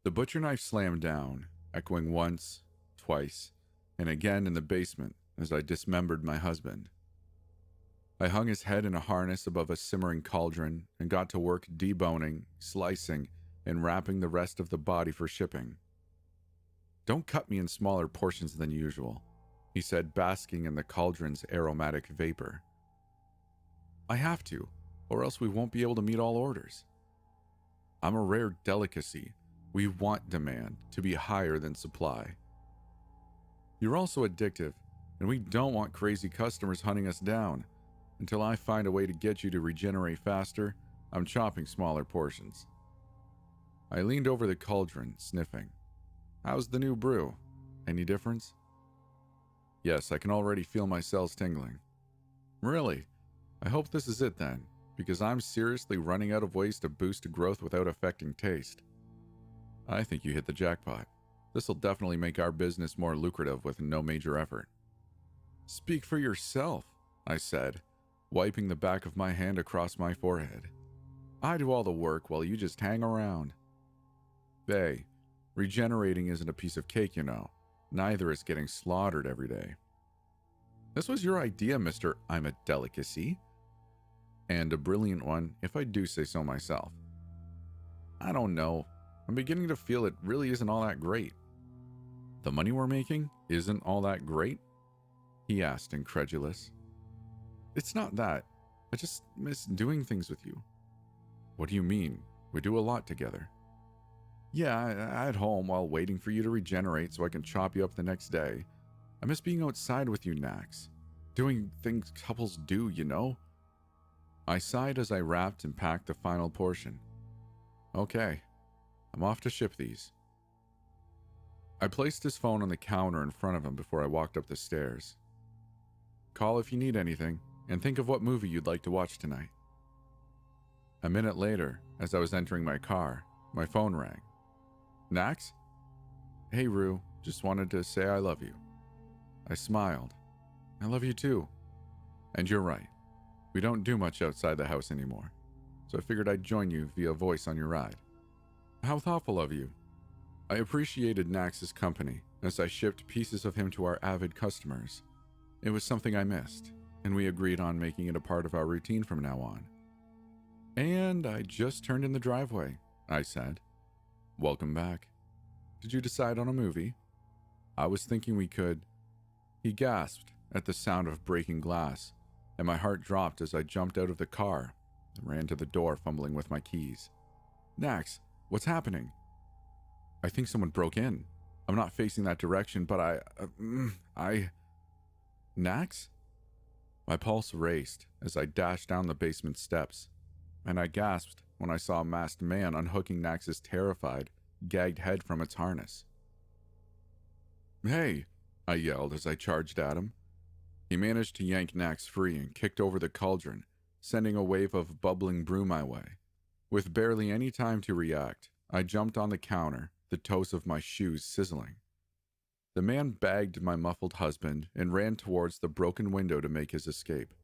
The butcher knife slammed down, echoing once, twice, and again in the basement as I dismembered my husband. I hung his head in a harness above a simmering cauldron and got to work deboning, slicing, and wrapping the rest of the body for shipping. "Don't cut me in smaller portions than usual," he said, basking in the cauldron's aromatic vapor. "I have to, or else we won't be able to meet all orders. I'm a rare delicacy. We want demand to be higher than supply. You're also addictive, and we don't want crazy customers hunting us down. Until I find a way to get you to regenerate faster, I'm chopping smaller portions." I leaned over the cauldron, sniffing. "How's the new brew? Any difference?" "Yes, I can already feel my cells tingling." "Really? I hope this is it then, because I'm seriously running out of ways to boost growth without affecting taste." "I think you hit the jackpot. This'll definitely make our business more lucrative with no major effort." "Speak for yourself," I said, wiping the back of my hand across my forehead. "I do all the work while you just hang around." "Hey, regenerating isn't a piece of cake, you know. Neither is getting slaughtered every day." "This was your idea, Mr. I'm a delicacy. And a brilliant one, if I do say so myself." "I don't know. I'm beginning to feel it really isn't all that great." "The money we're making isn't all that great?" he asked, incredulous. "It's not that. I just miss doing things with you." "What do you mean? We do a lot together." "Yeah, at home while waiting for you to regenerate so I can chop you up the next day. I miss being outside with you, Nax. Doing things couples do, you know?" I sighed as I wrapped and packed the final portion. "Okay, I'm off to ship these." I placed his phone on the counter in front of him before I walked up the stairs. "Call if you need anything, and think of what movie you'd like to watch tonight." A minute later, as I was entering my car, my phone rang. "Nax?" "Hey, Rue, just wanted to say I love you." I smiled. "I love you too. And you're right. We don't do much outside the house anymore, so I figured I'd join you via voice on your ride." "How thoughtful of you." I appreciated Nax's company as I shipped pieces of him to our avid customers. It was something I missed, and we agreed on making it a part of our routine from now on. "And I just turned in the driveway," I said. "Welcome back. Did you decide on a movie?" "I was thinking we could..." He gasped at the sound of breaking glass, and my heart dropped as I jumped out of the car and ran to the door, fumbling with my keys. "Nax, what's happening?" "I think someone broke in. I'm not facing that direction, but I... "Nax?" My pulse raced as I dashed down the basement steps, and I gasped when I saw a masked man unhooking Nax's terrified, gagged head from its harness. "Hey!" I yelled as I charged at him. He managed to yank Nax free and kicked over the cauldron, sending a wave of bubbling brew my way. With barely any time to react, I jumped on the counter, the toes of my shoes sizzling. The man bagged my muffled husband and ran towards the broken window to make his escape.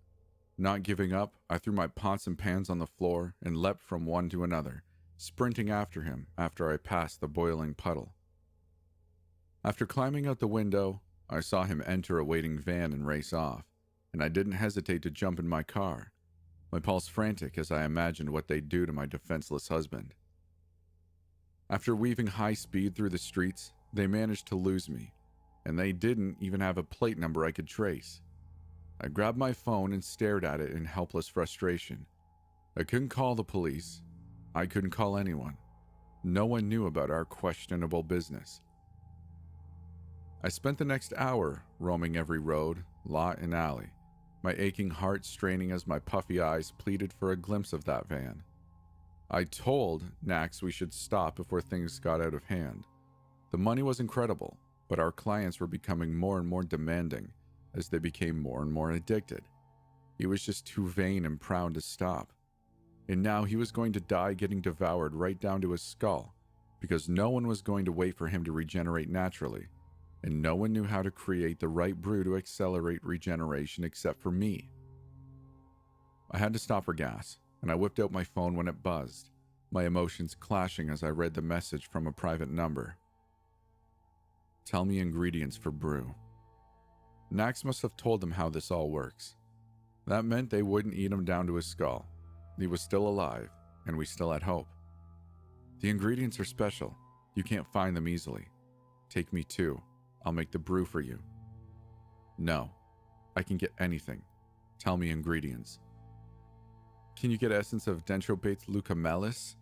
Not giving up, I threw my pots and pans on the floor and leapt from one to another, sprinting after him after I passed the boiling puddle. After climbing out the window, I saw him enter a waiting van and race off, and I didn't hesitate to jump in my car, my pulse frantic as I imagined what they'd do to my defenseless husband. After weaving high speed through the streets, they managed to lose me, and they didn't even have a plate number I could trace. I grabbed my phone and stared at it in helpless frustration. I couldn't call the police. I couldn't call anyone. No one knew about our questionable business. I spent the next hour roaming every road, lot, and alley, my aching heart straining as my puffy eyes pleaded for a glimpse of that van. I told Nax we should stop before things got out of hand. The money was incredible, but our clients were becoming more and more demanding as they became more and more addicted. He was just too vain and proud to stop. And now he was going to die getting devoured right down to his skull, because no one was going to wait for him to regenerate naturally, and no one knew how to create the right brew to accelerate regeneration except for me. I had to stop for gas, and I whipped out my phone when it buzzed. my emotions clashing as I read the message from a private number. Tell me ingredients for brew. Nax must have told them how this all works. That meant they wouldn't eat him down to his skull. He was still alive, and we still had hope. The ingredients are special. You can't find them easily. Take me too. I'll make the brew for you. No. I can get anything. Tell me ingredients. Can you get essence of Dendrobates leucomelis,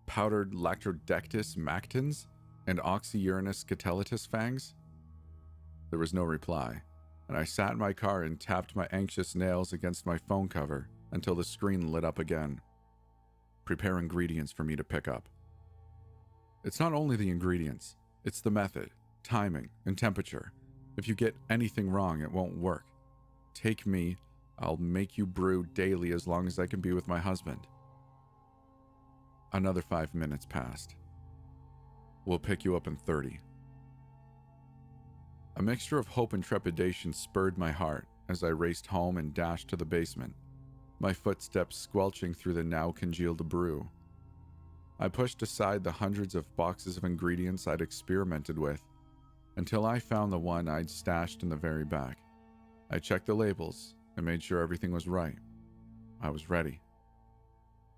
powdered Lactrodectus mactans, and Oxyurinus scatellatus fangs? There was no reply, and I sat in my car and tapped my anxious nails against my phone cover until the screen lit up again. Prepare ingredients for me to pick up. It's not only the ingredients, it's the method, timing, and temperature. If you get anything wrong, it won't work. Take me, I'll make you brew daily as long as I can be with my husband. Another 5 minutes passed. We'll pick you up in 30. A mixture of hope and trepidation spurred my heart as I raced home and dashed to the basement, my footsteps squelching through the now congealed brew. I pushed aside the hundreds of boxes of ingredients I'd experimented with until I found the one I'd stashed in the very back. I checked the labels and made sure everything was right. I was ready.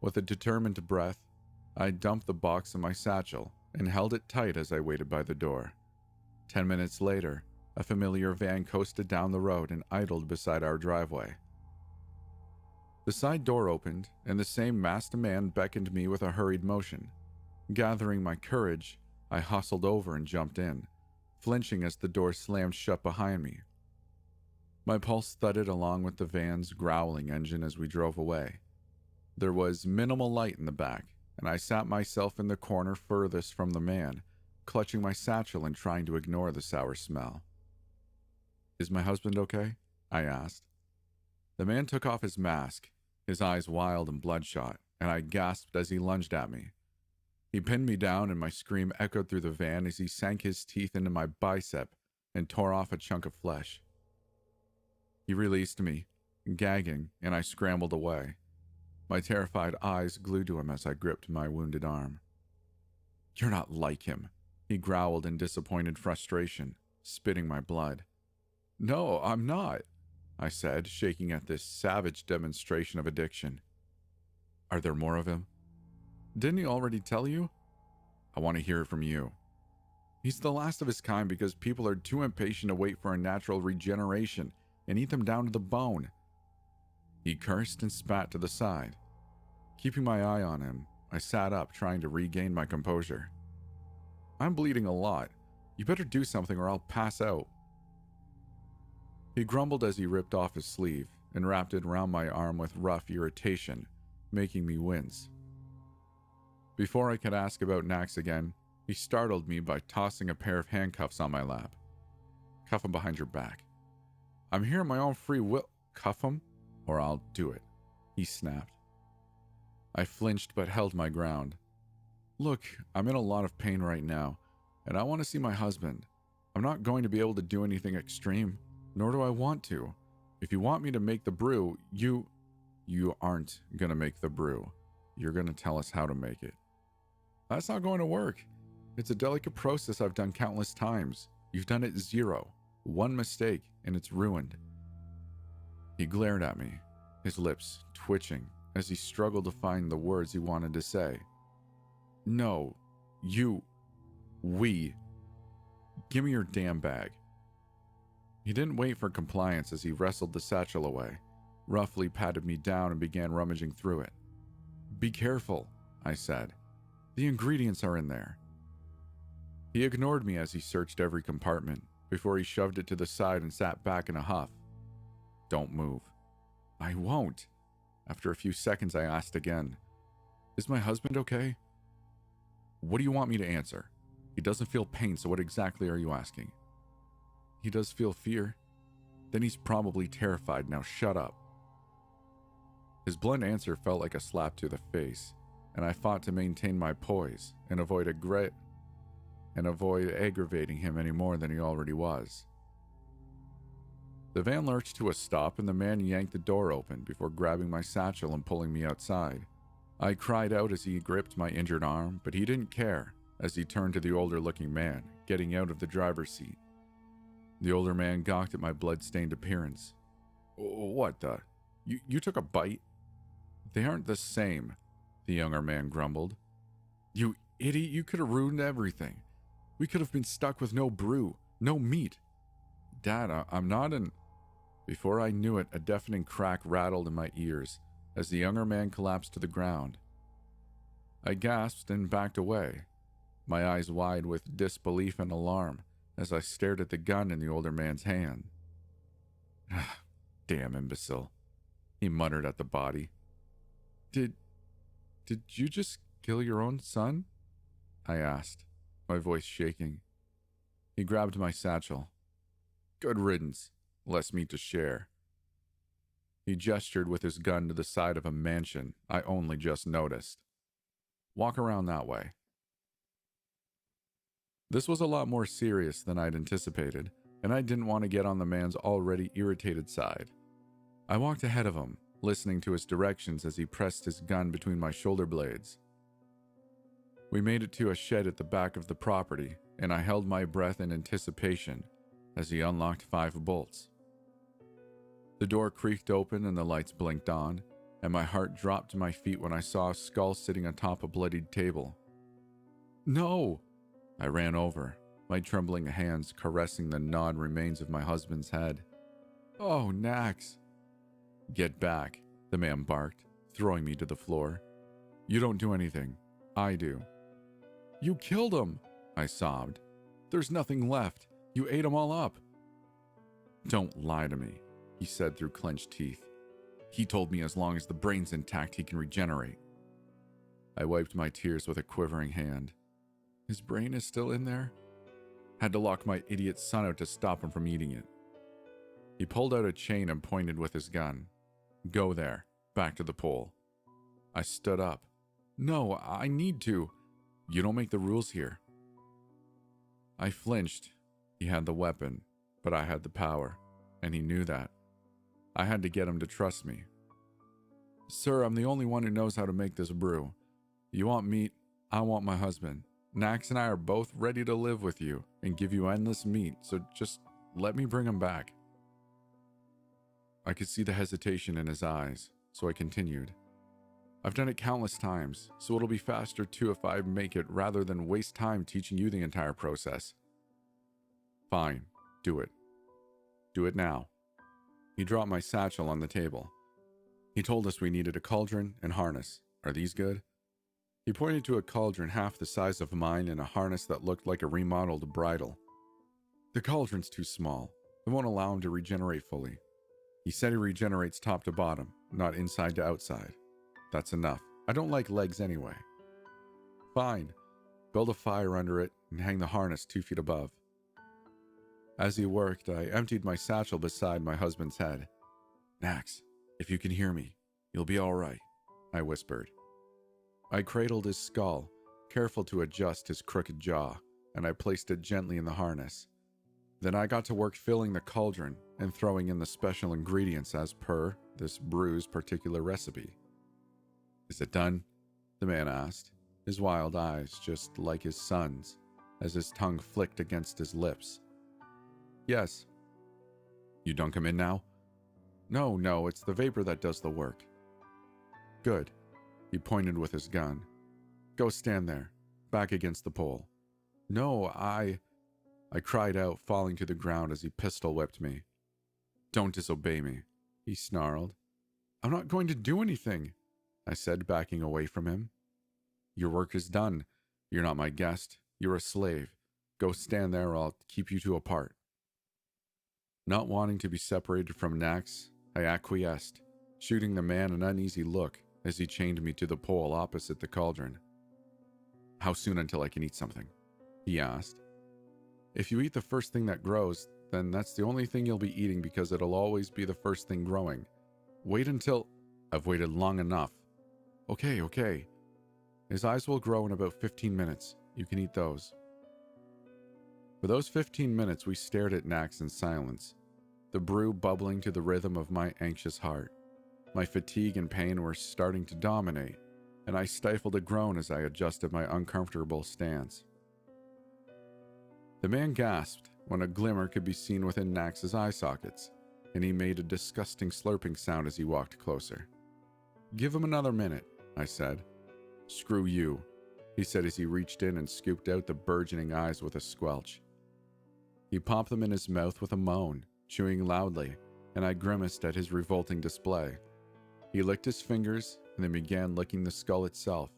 With a determined breath, I dumped the box in my satchel and held it tight as I waited by the door. 10 minutes later, a familiar van coasted down the road and idled beside our driveway. The side door opened, and the same masked man beckoned me with a hurried motion. Gathering my courage, I hustled over and jumped in, flinching as the door slammed shut behind me. My pulse thudded along with the van's growling engine as we drove away. There was minimal light in the back, and I sat myself in the corner furthest from the man, clutching my satchel and trying to ignore the sour smell. Is my husband okay? I asked. The man took off his mask, his eyes wild and bloodshot, and I gasped as he lunged at me. He pinned me down, and my scream echoed through the van as he sank his teeth into my bicep and tore off a chunk of flesh. He released me, gagging, and I scrambled away, my terrified eyes glued to him as I gripped my wounded arm. You're not like him, he growled in disappointed frustration, spitting my blood. No, I'm not, I said, shaking at this savage demonstration of addiction. Are there more of him? Didn't he already tell you? I want to hear it from you. He's the last of his kind because people are too impatient to wait for a natural regeneration and eat them down to the bone. He cursed and spat to the side. Keeping my eye on him, I sat up, trying to regain my composure. I'm bleeding a lot. You better do something or I'll pass out. He grumbled as he ripped off his sleeve and wrapped it around my arm with rough irritation, making me wince. Before I could ask about Nax again, he startled me by tossing a pair of handcuffs on my lap. Cuff him behind your back. I'm here on my own free will. Cuff him, or I'll do it, he snapped. I flinched but held my ground. Look, I'm in a lot of pain right now, and I want to see my husband. I'm not going to be able to do anything extreme, nor do I want to. If you want me to make the brew, you aren't going to make the brew. You're going to tell us how to make it. That's not going to work. It's a delicate process I've done countless times. You've done it 0. 1 mistake, and it's ruined. He glared at me, his lips twitching as he struggled to find the words he wanted to say. No, we. Give me your damn bag. He didn't wait for compliance as he wrestled the satchel away, roughly patted me down and began rummaging through it. Be careful, I said. The ingredients are in there. He ignored me as he searched every compartment before he shoved it to the side and sat back in a huff. Don't move. I won't. After a few seconds, I asked again, Is my husband okay? What do you want me to answer? He doesn't feel pain, so what exactly are you asking? He does feel fear. Then he's probably terrified. Now shut up. His blunt answer felt like a slap to the face, and I fought to maintain my poise and avoid aggravating him any more than he already was. The van lurched to a stop, and the man yanked the door open before grabbing my satchel and pulling me outside. I cried out as he gripped my injured arm, but he didn't care as he turned to the older-looking man, getting out of the driver's seat. The older man gawked at my blood-stained appearance. What the? You took a bite? They aren't the same, the younger man grumbled. You idiot, you could have ruined everything. We could have been stuck with no brew, no meat. Dad, I'm not an... Before I knew it, a deafening crack rattled in my ears as the younger man collapsed to the ground. I gasped and backed away, my eyes wide with disbelief and alarm as I stared at the gun in the older man's hand. Damn imbecile, he muttered at the body. Did you just kill your own son? I asked, my voice shaking. He grabbed my satchel. Good riddance, less meat to share. He gestured with his gun to the side of a mansion I only just noticed. Walk around that way. This was a lot more serious than I'd anticipated, and I didn't want to get on the man's already irritated side. I walked ahead of him, listening to his directions as he pressed his gun between my shoulder blades. We made it to a shed at the back of the property, and I held my breath in anticipation as he unlocked 5 bolts. The door creaked open and the lights blinked on, and my heart dropped to my feet when I saw a skull sitting atop a bloodied table. No! I ran over, my trembling hands caressing the gnawed remains of my husband's head. Oh, Nax! Get back, the man barked, throwing me to the floor. You don't do anything. I do. You killed him, I sobbed. There's nothing left. You ate them all up. Don't lie to me, he said through clenched teeth. He told me as long as the brain's intact, he can regenerate. I wiped my tears with a quivering hand. His brain is still in there? Had to lock my idiot son out to stop him from eating it. He pulled out a chain and pointed with his gun. Go there, back to the pole. I stood up. No, I need to. You don't make the rules here. I flinched. He had the weapon, but I had the power, and he knew that. I had to get him to trust me. Sir, I'm the only one who knows how to make this brew. You want meat, I want my husband. Nax and I are both ready to live with you and give you endless meat, so just let me bring him back. I could see the hesitation in his eyes, so I continued. I've done it countless times, so it'll be faster too if I make it rather than waste time teaching you the entire process. Fine, do it. Do it now. He dropped my satchel on the table. He told us we needed a cauldron and harness. Are these good? He pointed to a cauldron half the size of mine and a harness that looked like a remodeled bridle. The cauldron's too small. It won't allow him to regenerate fully. He said he regenerates top to bottom, not inside to outside. That's enough. I don't like legs anyway. Fine. Build a fire under it and hang the harness 2 feet above. As he worked, I emptied my satchel beside my husband's head. Nax, if you can hear me, you'll be all right, I whispered. I cradled his skull, careful to adjust his crooked jaw, and I placed it gently in the harness. Then I got to work filling the cauldron and throwing in the special ingredients as per this brew's particular recipe. Is it done? The man asked, his wild eyes just like his son's, as his tongue flicked against his lips. Yes. You dunk him in now? No, it's the vapor that does the work. Good. He pointed with his gun. Go stand there, back against the pole. No, I cried out, falling to the ground as he pistol whipped me. Don't disobey me, he snarled. I'm not going to do anything, I said, backing away from him. Your work is done. You're not my guest. You're a slave. Go stand there or I'll keep you two apart. Not wanting to be separated from Nax, I acquiesced, shooting the man an uneasy look as he chained me to the pole opposite the cauldron. How soon until I can eat something? He asked. If you eat the first thing that grows, then that's the only thing you'll be eating because it'll always be the first thing growing. Wait until... I've waited long enough. Okay. His eyes will grow in about 15 minutes. You can eat those. For those 15 minutes, we stared at Nax in silence, the brew bubbling to the rhythm of my anxious heart. My fatigue and pain were starting to dominate, and I stifled a groan as I adjusted my uncomfortable stance. The man gasped when a glimmer could be seen within Nax's eye sockets, and he made a disgusting slurping sound as he walked closer. "Give him another minute," I said. "Screw you," he said as he reached in and scooped out the burgeoning eyes with a squelch. He popped them in his mouth with a moan, chewing loudly, and I grimaced at his revolting display. He licked his fingers and then began licking the skull itself,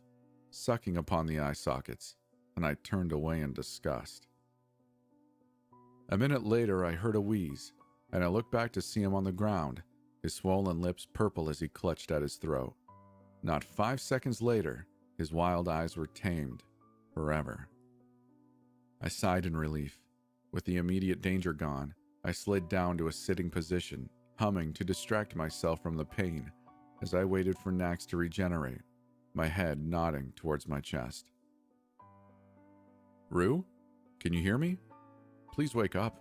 sucking upon the eye sockets, and I turned away in disgust. A minute later, I heard a wheeze, and I looked back to see him on the ground, his swollen lips purple as he clutched at his throat. Not 5 seconds later, his wild eyes were tamed, forever. I sighed in relief. With the immediate danger gone, I slid down to a sitting position, humming to distract myself from the pain as I waited for Nax to regenerate, my head nodding towards my chest. "Rue? Can you hear me? Please wake up."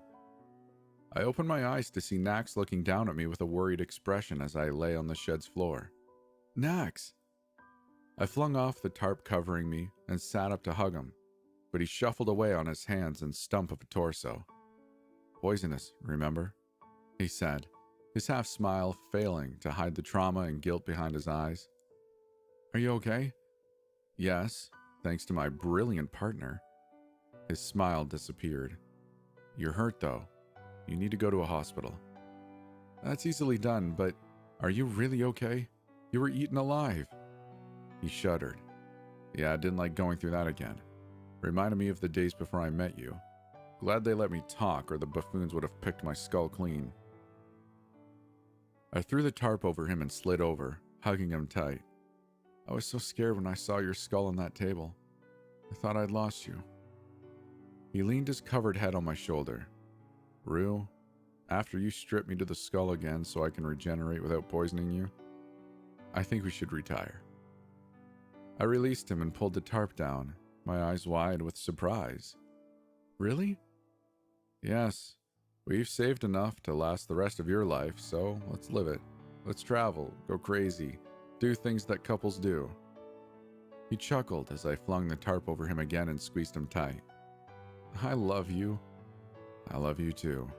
I opened my eyes to see Nax looking down at me with a worried expression as I lay on the shed's floor. "Nax!" I flung off the tarp covering me and sat up to hug him, but he shuffled away on his hands and stump of a torso. "Poisonous, remember?" he said, his half-smile failing to hide the trauma and guilt behind his eyes. "Are you okay?" "Yes, thanks to my brilliant partner." His smile disappeared. "You're hurt, though. You need to go to a hospital." "That's easily done, but are you really okay? You were eaten alive." He shuddered. "Yeah, I didn't like going through that again. Reminded me of the days before I met you. Glad they let me talk, or the buffoons would have picked my skull clean." I threw the tarp over him and slid over, hugging him tight. "I was so scared when I saw your skull on that table. I thought I'd lost you." He leaned his covered head on my shoulder. "Rue, after you strip me to the skull again so I can regenerate without poisoning you, I think we should retire." I released him and pulled the tarp down, my eyes wide with surprise. "Really?" "Yes. We've saved enough to last the rest of your life, so let's live it. Let's travel, go crazy, do things that couples do." He chuckled as I flung the tarp over him again and squeezed him tight. "I love you." "I love you too."